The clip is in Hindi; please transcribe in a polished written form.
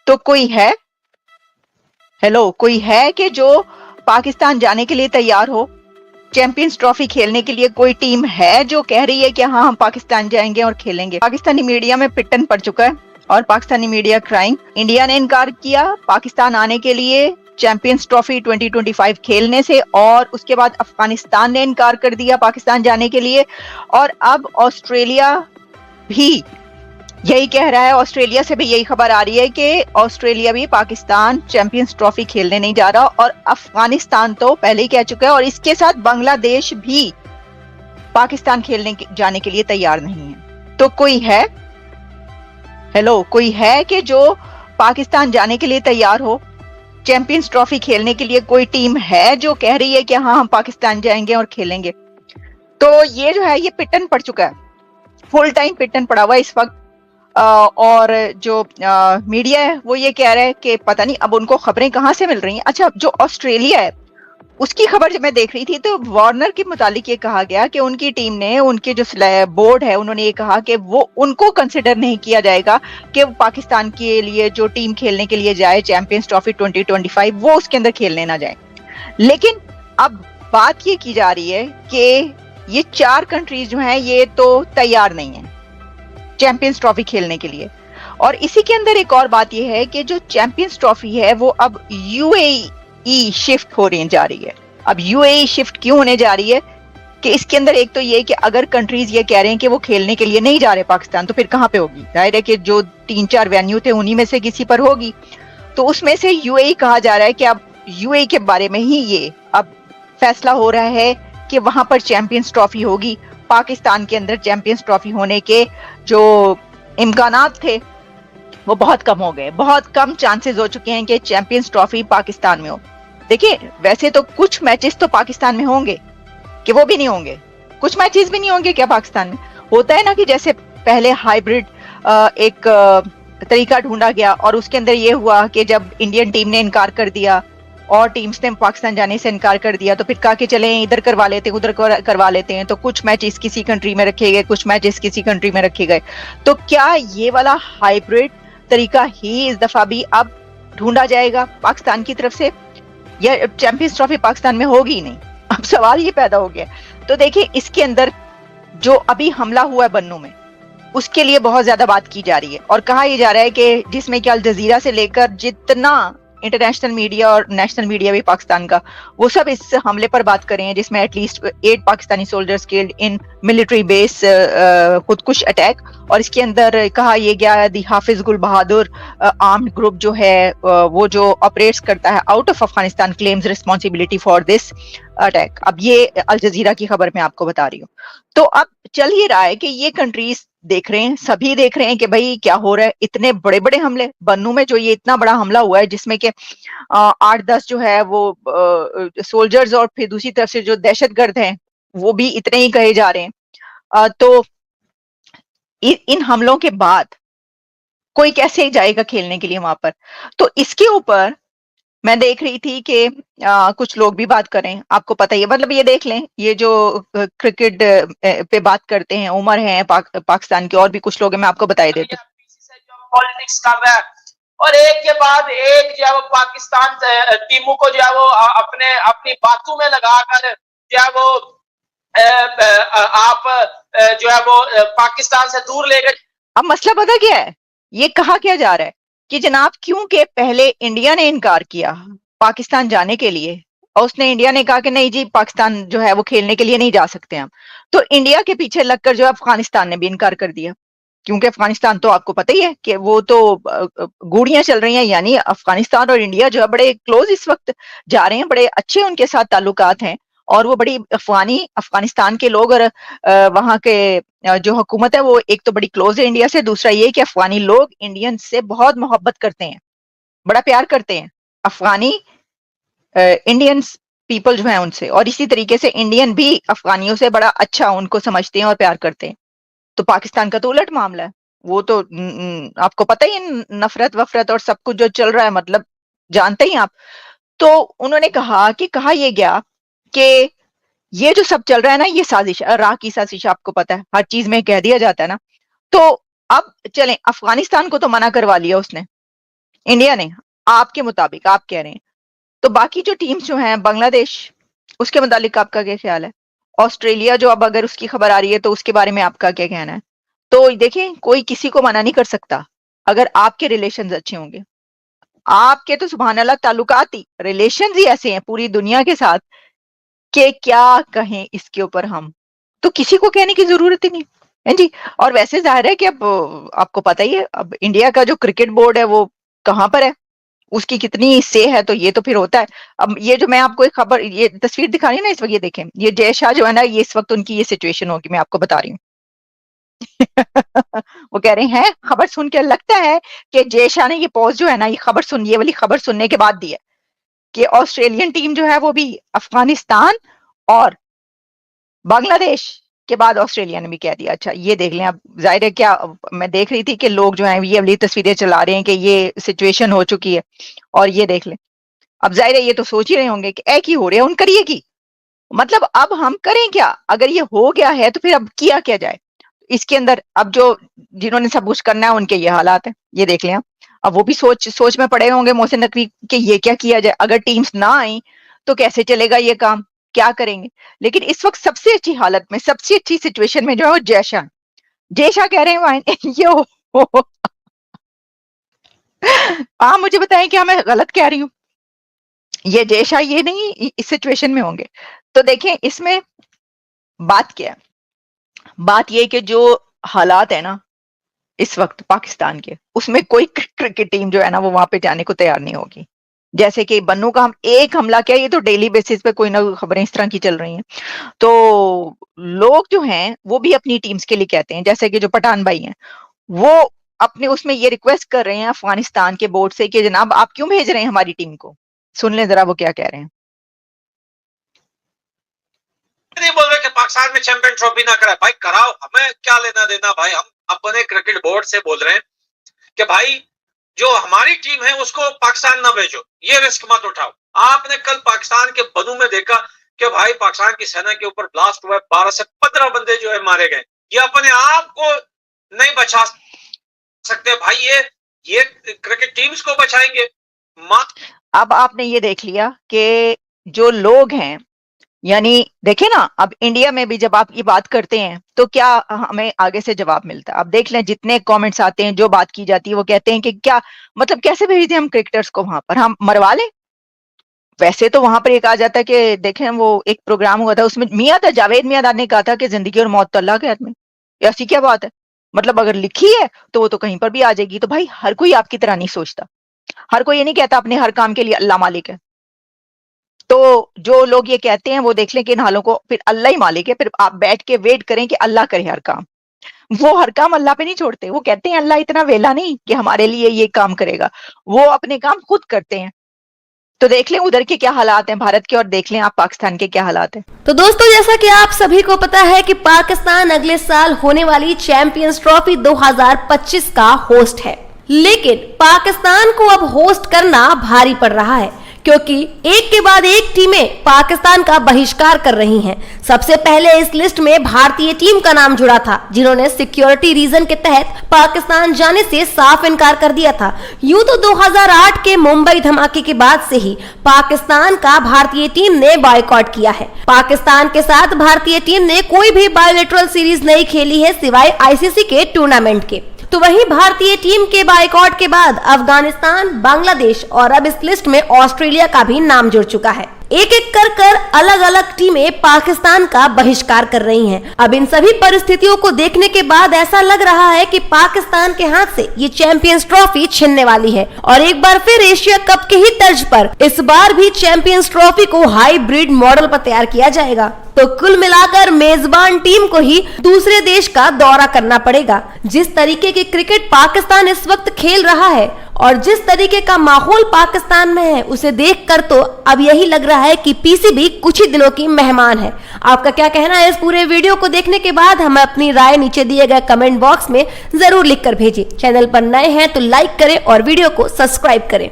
तो कोई है, हेलो, कोई है कि जो पाकिस्तान जाने के लिए तैयार हो? चैंपियंस ट्रॉफी खेलने के लिए कोई टीम है जो कह रही है कि हाँ हम पाकिस्तान जाएंगे और खेलेंगे? पाकिस्तानी मीडिया में पिटन पड़ चुका है और पाकिस्तानी मीडिया क्राइंग। इंडिया ने इनकार किया पाकिस्तान आने के लिए चैंपियंस ट्रॉफी 2025 खेलने से, और उसके बाद अफगानिस्तान ने इनकार कर दिया पाकिस्तान जाने के लिए, और अब ऑस्ट्रेलिया भी यही कह रहा है। ऑस्ट्रेलिया से भी यही खबर आ रही है कि ऑस्ट्रेलिया भी पाकिस्तान चैंपियंस ट्रॉफी खेलने नहीं जा रहा, और अफगानिस्तान तो पहले ही कह चुका है, और इसके साथ बांग्लादेश भी पाकिस्तान खेलने जाने के लिए तैयार नहीं है। तो कोई है, हेलो, कोई है कि जो पाकिस्तान जाने के लिए तैयार हो? चैंपियंस ट्रॉफी खेलने के लिए कोई टीम है जो कह रही है कि हाँ हम पाकिस्तान जाएंगे और खेलेंगे? तो ये जो है ये पिटन पड़ चुका है, फुल टाइम पिटन पड़ा हुआ है इस वक्त। और जो मीडिया है वो ये कह रहा है कि पता नहीं अब उनको खबरें कहाँ से मिल रही हैं। अच्छा, जो ऑस्ट्रेलिया है उसकी खबर जब मैं देख रही थी तो वार्नर के मुतालिक ये कहा गया कि उनकी टीम ने, उनके जो बोर्ड है उन्होंने ये कहा कि वो उनको कंसिडर नहीं किया जाएगा कि वो पाकिस्तान के लिए जो टीम खेलने के लिए जाए चैंपियंस ट्रॉफी 2025, वो उसके अंदर खेलने ना जाए। लेकिन अब बात ये की जा रही है कि ये 4 कंट्रीज जो हैं ये तो तैयार नहीं है चैंपियंस ट्रॉफी खेलने के लिए। और इसी के अंदर एक और बात यह है कि जो चैंपियंस ट्रॉफी है वो अब यूएई शिफ्ट होने जा रही है। अब यूएई शिफ्ट क्यों होने जा रही है कि इसके अंदर एक तो ये कि अगर कंट्रीज ये कह रहे हैं कि वो खेलने के लिए नहीं जा रहे पाकिस्तान, तो फिर कहां पे होगी? जाहिर है कि जो 3-4 वेन्यू थे उन्हीं में से किसी पर होगी। तो उसमें से यूएई कहा जा रहा है कि अब यूएई के बारे में ही ये अब फैसला हो रहा है कि वहां पर चैंपियंस ट्रॉफी होगी। पाकिस्तान के अंदर चैंपियंस ट्रॉफी होने के जो इम्कानात थे वो बहुत कम हो गए, बहुत कम चांसेस हो चुके हैं कि चैंपियंस ट्रॉफी पाकिस्तान में हो। देखिए, वैसे तो कुछ मैचेस तो पाकिस्तान में होंगे, कि वो भी नहीं होंगे? कुछ मैचेस भी नहीं होंगे क्या पाकिस्तान में? होता है ना कि जैसे पहले हाइब्रिड एक तरीका ढूंढा गया और उसके अंदर ये हुआ कि जब इंडियन टीम ने इनकार कर दिया और टीम्स ने पाकिस्तान जाने से इनकार कर दिया, तो फिर कहा कि चले इधर करवा लेते हैं, उधर करवा लेते हैं। तो कुछ मैचेस किसी कंट्री में रखे गए, कुछ मैचेस किसी कंट्री में रखे गए। तो क्या ये वाला हाइब्रिड तरीका ही इस दफा भी अब ढूंढा जाएगा पाकिस्तान की तरफ से, या चैंपियंस ट्रॉफी पाकिस्तान में होगी ही नहीं? अब सवाल ये पैदा हो गया। तो देखिए, इसके अंदर जो अभी हमला हुआ है बन्नू में, उसके लिए बहुत ज्यादा बात की जा रही है और कहा यह जा रहा है कि जिसमें कि अल जजीरा से लेकर जितना इंटरनेशनल मीडिया और नेशनल मीडिया भी पाकिस्तान का, वो सब इस हमले पर बात कर रहे हैं, जिसमें at least 8 Pakistani soldiers killed in military base खुदकुश अटैक। और इसके अंदर कहा यह गया है दी हाफिज गुल बहादुर आर्म्ड ग्रुप जो है वो जो ऑपरेट्स करता है out of Afghanistan claims responsibility for this attack. अब ये अल जजीरा की खबर मैं आपको बता रही हूँ। तो अब चल ही रहा है कि ये कंट्रीज देख रहे हैं, सभी देख रहे हैं कि भाई क्या हो रहा है। इतने बड़े बड़े हमले बन्नू में, जो ये इतना बड़ा हमला हुआ है जिसमें कि 8-10 जो है वो सोल्जर्स और फिर दूसरी तरफ से जो दहशतगर्द हैं वो भी इतने ही कहे जा रहे हैं। तो इन हमलों के बाद कोई कैसे जाएगा खेलने के लिए वहां पर? तो इसके ऊपर मैं देख रही थी कि कुछ लोग भी बात करें, आपको पता ही है, मतलब ये देख लें, ये जो क्रिकेट पे बात करते हैं, उमर है पाकिस्तान के, और भी कुछ लोग हैं, मैं आपको बताई देती हूँ। पॉलिटिक्स कर रहा है और एक के बाद एक जो है वो पाकिस्तान टीमों को जो है वो अपने अपनी बातों में लगाकर जो है वो आप जो है वो पाकिस्तान से दूर ले गए। अब मसला पता क्या है? ये कहा क्या जा रहा है कि जनाब क्योंकि पहले इंडिया ने इनकार किया पाकिस्तान जाने के लिए, और उसने, इंडिया ने कहा कि नहीं जी पाकिस्तान जो है वो खेलने के लिए नहीं जा सकते हम, तो इंडिया के पीछे लगकर जो है अफगानिस्तान ने भी इनकार कर दिया। क्योंकि अफगानिस्तान तो आपको पता ही है कि वो तो गोलियां चल रही हैं, यानी अफगानिस्तान और इंडिया जो है बड़े क्लोज इस वक्त जा रहे हैं, बड़े अच्छे उनके साथ ताल्लुकात हैं, और वो बड़ी अफगानिस्तान के लोग और वहां के जो हुकूमत है वो एक तो बड़ी क्लोज है इंडिया से, दूसरा ये कि अफगानी लोग इंडियन से बहुत मोहब्बत करते हैं, बड़ा प्यार करते हैं अफगानी इंडियन पीपल जो है उनसे, और इसी तरीके से इंडियन भी अफगानियों से बड़ा अच्छा उनको समझते हैं और प्यार करते हैं। तो पाकिस्तान का तो उलट मामला है, वो तो आपको पता ही है, नफरत वफरत और सब कुछ जो चल रहा है, मतलब जानते ही आप। तो उन्होंने कहा कि कहा यह गया कि ये जो सब चल रहा है ना, ये साजिश, राह की साजिश, आपको पता है हर चीज में कह दिया जाता है ना। तो अब चलें, अफगानिस्तान को तो मना करवा लिया उसने, इंडिया ने, आपके मुताबिक आप कह रहे हैं। तो बाकी जो टीम्स जो हैं, बांग्लादेश, उसके मुतालिक आपका क्या ख्याल है? ऑस्ट्रेलिया जो अब अगर उसकी खबर आ रही है तो उसके बारे में आपका क्या कहना है? तो देखें, कोई किसी को मना नहीं कर सकता अगर आपके रिलेशंस अच्छे होंगे। आपके तो सुभान अल्लाह ताल्लुकात ही, रिलेशंस ही ऐसे हैं पूरी दुनिया के साथ कि क्या कहें इसके ऊपर हम। तो किसी को कहने की जरूरत ही नहीं है जी। और वैसे जाहिर है कि अब आपको पता ही है, अब इंडिया का जो क्रिकेट बोर्ड है वो कहाँ पर है, उसकी कितनी से है, तो ये तो फिर होता है। अब ये जो मैं आपको एक खबर, ये तस्वीर दिखा रही है ना इस वक्त, ये देखें, ये जय शाह जो है ना, ये इस वक्त उनकी ये सिचुएशन होगी, मैं आपको बता रही हूँ। वो कह रहे हैं, खबर सुन के लगता है कि जय शाह ने ये पॉज जो है ना, ये खबर सुन, ये वाली खबर सुनने के बाद दी है कि ऑस्ट्रेलियन टीम जो है वो भी अफगानिस्तान और बांग्लादेश के बाद ऑस्ट्रेलिया ने भी कह दिया। अच्छा ये देख लें, अब जाहिर है क्या, मैं देख रही थी कि लोग जो हैं ये वाली तस्वीरें चला रहे हैं कि ये सिचुएशन हो चुकी है, और ये देख लें। अब जाहिर है ये तो सोच ही रहे होंगे कि एक ही हो रहा है उन करिए की, मतलब अब हम करें क्या? अगर ये हो गया है तो फिर अब किया क्या जाए इसके अंदर? अब जो जिन्होंने सब कुछ करना है उनके ये हालात है, ये देख लें। अब वो भी सोच सोच में पड़े होंगे मोहसिन नकवी कि ये क्या किया जाए, अगर टीम्स ना आई तो कैसे चलेगा ये काम, क्या करेंगे? लेकिन इस वक्त सबसे अच्छी हालत में, सबसे अच्छी सिचुएशन में जो है वो जयशाह कह रहे हैं ये आप मुझे बताएं क्या मैं गलत कह रही हूँ? ये जयशाह ये नहीं इस सिचुएशन में होंगे। तो देखें इसमें बात क्या है, बात ये कि जो हालात है ना इस वक्त पाकिस्तान के, उसमें कोई क्रिकेट टीम जो है ना वो वहां पे जाने को तैयार नहीं होगी। जैसे कि बन्नू का हम एक हमला किया, ये तो डेली बेसिस पे कोई ना कोई खबरें इस तरह की चल रही हैं। तो लोग जो हैं वो भी अपनी टीम्स के लिए कहते हैं, जैसे कि जो पठान भाई हैं वो अपने उसमें ये रिक्वेस्ट कर रहे हैं अफगानिस्तान के बोर्ड से कि जनाब आप क्यों भेज रहे हैं हमारी टीम को। सुन लें जरा वो क्या कह रहे हैं। नहीं बोल रहे कि पाकिस्तान में चैंपियन ट्रॉफी ना कराए, भाई कराओ, हमें क्या लेना देना भाई। हम अपने क्रिकेट बोर्ड से बोल रहे हैं कि भाई जो हमारी टीम है उसको पाकिस्तान ना भेजो, ये रिस्क मत उठाओ। आपने कल पाकिस्तान के बनू में देखा कि भाई पाकिस्तान की सेना के ऊपर ब्लास्ट हुआ है, 12 से 15 बंदे जो है मारे गए। ये अपने आप को नहीं बचा सकते भाई, ये क्रिकेट टीम्स को बचाएंगे। अब आपने ये देख लिया कि जो लोग हैं, यानी देखे ना, अब इंडिया में भी जब आप ये बात करते हैं तो क्या हमें आगे से जवाब मिलता है? अब देख लें जितने कमेंट्स आते हैं, जो बात की जाती है, वो कहते हैं कि क्या मतलब कैसे भेज दें हम क्रिकेटर्स को वहां पर, हम मरवा लें। वैसे तो वहां पर एक आ जाता है कि देखें वो एक प्रोग्राम हुआ था, उसमें मियां था जावेद मियां ने कहा था कि जिंदगी और मौत तो अल्लाह के हाथ में। ऐसी क्या बात है? मतलब अगर लिखी है तो वो तो कहीं पर भी आ जाएगी। तो भाई हर कोई आपकी तरह नहीं सोचता, हर कोई ये नहीं कहता अपने हर काम के लिए अल्लाह मालिक है। तो जो लोग ये कहते हैं वो देख लें कि इन हालों को फिर अल्लाह ही मालिक है, फिर आप बैठ के वेट करें कि अल्लाह करे हर काम। वो हर काम अल्लाह पे नहीं छोड़ते, वो कहते हैं अल्लाह इतना वेला नहीं कि हमारे लिए ये काम करेगा, वो अपने काम खुद करते हैं। तो देख लें उधर के क्या हालात हैं भारत के, और देख लें आप पाकिस्तान के क्या हालात हैं। तो दोस्तों जैसा कि आप सभी को पता है कि पाकिस्तान अगले साल होने वाली चैंपियंस ट्रॉफी 2025 का होस्ट है, लेकिन पाकिस्तान को अब होस्ट करना भारी पड़ रहा है क्योंकि एक के बाद एक टीमें पाकिस्तान का बहिष्कार कर रही हैं। सबसे पहले इस लिस्ट में भारतीय टीम का नाम जुड़ा था, जिन्होंने सिक्योरिटी रीजन के तहत पाकिस्तान जाने से साफ इनकार कर दिया था। यूं तो 2008 के मुंबई धमाके के बाद से ही पाकिस्तान का भारतीय टीम ने बॉयकॉट किया है। पाकिस्तान के साथ भारतीय टीम ने कोई भी बायोलेटरल सीरीज नहीं खेली है सिवाय आईसीसी के टूर्नामेंट के। तो वहीं भारतीय टीम के बायकॉट के बाद अफगानिस्तान, बांग्लादेश और अब इस लिस्ट में ऑस्ट्रेलिया का भी नाम जुड़ चुका है। एक एक कर अलग अलग टीमें पाकिस्तान का बहिष्कार कर रही हैं। अब इन सभी परिस्थितियों को देखने के बाद ऐसा लग रहा है कि पाकिस्तान के हाथ से ये चैंपियंस ट्रॉफी छिनने वाली है और एक बार फिर एशिया कप के ही तर्ज पर इस बार भी चैंपियंस ट्रॉफी को हाइब्रिड मॉडल पर तैयार किया जाएगा। तो कुल मिलाकर मेजबान टीम को ही दूसरे देश का दौरा करना पड़ेगा। जिस तरीके की क्रिकेट पाकिस्तान इस वक्त खेल रहा है और जिस तरीके का माहौल पाकिस्तान में है, उसे देखकर तो अब यही लग रहा है कि पीसीबी कुछ ही दिनों की मेहमान है। आपका क्या कहना है इस पूरे वीडियो को देखने के बाद? हमें अपनी राय नीचे दिए गए कमेंट बॉक्स में जरूर लिखकर भेजिए। चैनल पर नए हैं तो लाइक करें और वीडियो को सब्सक्राइब करें।